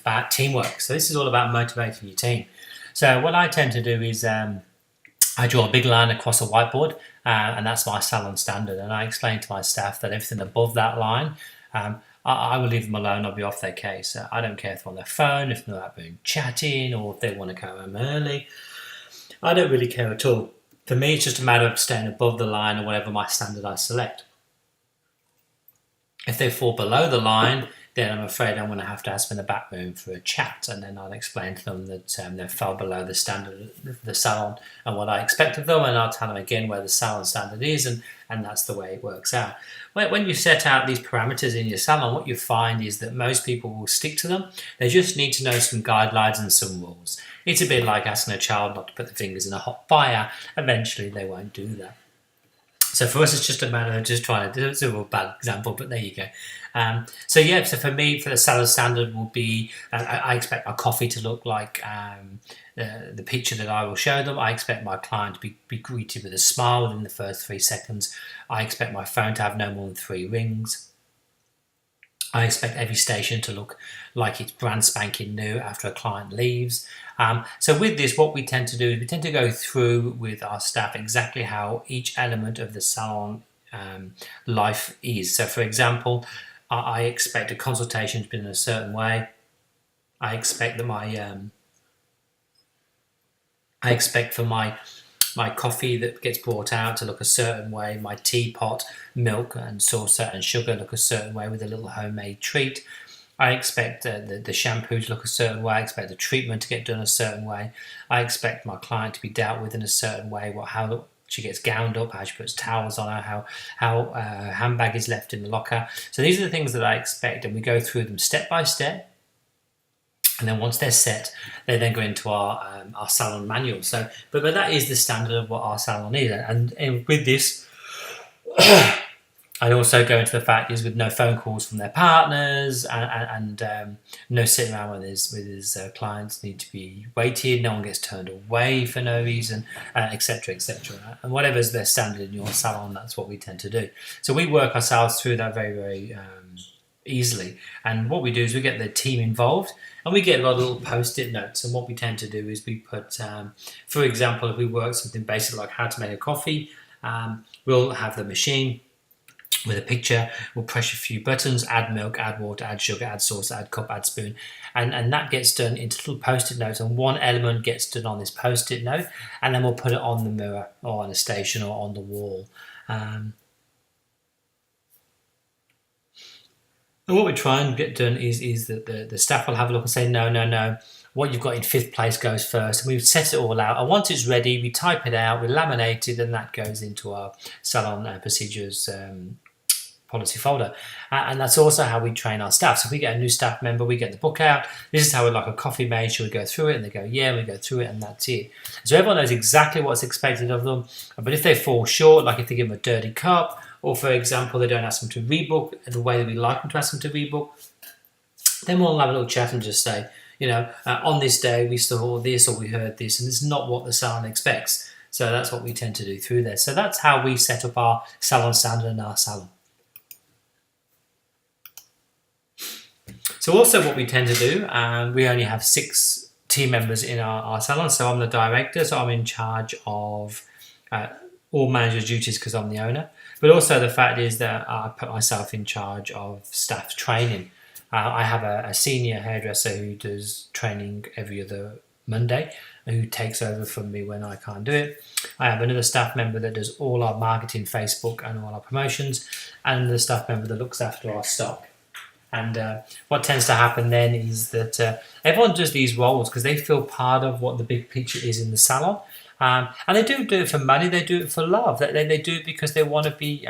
about teamwork. So this is all about motivating your team. So what I tend to do is I draw a big line across a whiteboard, and that's my salon standard. And I explain to my staff that everything above that line, I will leave them alone. I'll be off their case. I don't care if they're on their phone, if they're out being chatting, or if they want to go home early. I don't really care at all. For me, it's just a matter of staying above the line or whatever my standard I select. If they fall below the line, then I'm afraid I'm going to have to ask them in the back room for a chat, and then I'll explain to them that they fell below the standard of the salon and what I expect of them, and I'll tell them again where the salon standard is, and that's the way it works out. When you set out these parameters in your salon, what you find is that most people will stick to them. They just need to know some guidelines and some rules. It's a bit like asking a child not to put their fingers in a hot fire. Eventually they won't do that. So for us, it's just a matter of just trying to do it's a bad example, but there you go. So for me, for the salon standard will be, I expect my coffee to look like the picture that I will show them. I expect my client to be greeted with a smile within the first 3 seconds. I expect my phone to have no more than 3 rings. I expect every station to look like it's brand spanking new after a client leaves. So with this, what we tend to do is we tend to go through with our staff exactly how each element of the salon life is. So for example, I expect a consultation to be in a certain way. I expect that I expect for my coffee that gets brought out to look a certain way, my teapot, milk and saucer and sugar look a certain way with a little homemade treat. I expect the shampoo to look a certain way. I expect the treatment to get done a certain way. I expect my client to be dealt with in a certain way, how she gets gowned up, how she puts towels on her, how her handbag is left in the locker. So these are the things that I expect, and we go through them step by step. And then once they're set, they then go into our salon manual. So, but that is the standard of what our salon is. And with this, I also go into the fact is with no phone calls from their partners and no sitting around with his clients need to be waited. No one gets turned away for no reason, etc., etc. And whatever's their standard in your salon, that's what we tend to do. So we work ourselves through that very, very easily. And what we do is we get the team involved, and we get a lot of little post-it notes. And what we tend to do is we put, for example, if we work something basic like how to make a coffee, we'll have the machine with a picture, we'll press a few buttons, add milk, add water, add sugar, add sauce, add cup, add spoon, and that gets done into little post-it notes, and one element gets done on this post-it note, and then we'll put it on the mirror or on a station or on the wall. And what we try and get done is that the staff will have a look and say, no, what you've got in 5th place goes first. And we've set it all out. And once it's ready, we type it out, we laminate it, and that goes into our salon procedures policy folder. And that's also how we train our staff. So if we get a new staff member, we get the book out. This is how we'd like a coffee made. Should we go through it? And they go, yeah, we go through it, and that's it. So everyone knows exactly what's expected of them. But if they fall short, like if they give them a dirty cup, or for example, they don't ask them to rebook the way that we like them to ask them to rebook, then we'll have a little chat and just say, on this day we saw this or we heard this, and it's not what the salon expects. So that's what we tend to do through there. So that's how we set up our salon standard in our salon. So also what we tend to do, we only have 6 team members in our salon. So I'm the director, so I'm in charge of all manager duties because I'm the owner. But also the fact is that I put myself in charge of staff training. I have a senior hairdresser who does training every other Monday, who takes over from me when I can't do it. I have another staff member that does all our marketing, Facebook and all our promotions, and the staff member that looks after our stock. And what tends to happen then is that everyone does these roles because they feel part of what the big picture is in the salon. And they do it for money, they do it for love. They do it because they want to be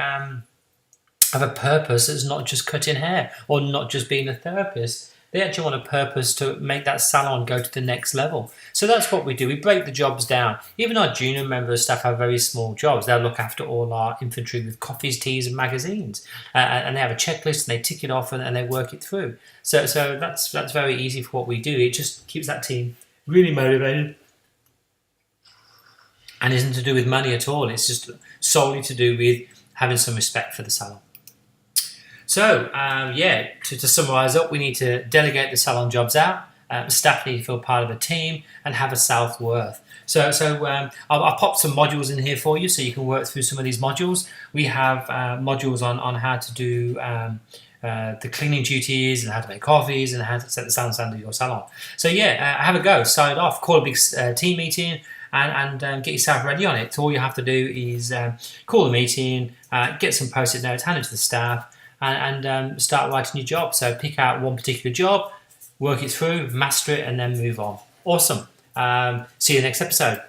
have a purpose that's not just cutting hair or not just being a therapist. They actually want a purpose to make that salon go to the next level. So that's what we do. We break the jobs down. Even our junior member staff have very small jobs. They'll look after all our inventory with coffees, teas and magazines. And they have a checklist and they tick it off and they work it through. So that's very easy for what we do. It just keeps that team really motivated. And isn't to do with money at all. It's just solely to do with having some respect for the salon. So, to summarise up, we need to delegate the salon jobs out. Staff need to feel part of a team and have a self-worth. I've popped some modules in here for you so you can work through some of these modules. We have modules on how to do the cleaning duties and how to make coffees and how to set the standard of your salon. So have a go, start it off, call a big team meeting and get yourself ready on it. So all you have to do is call the meeting, get some post-it notes, hand it to the staff and start writing your job. So pick out one particular job, work it through, master it and then move on. Awesome. See you next episode.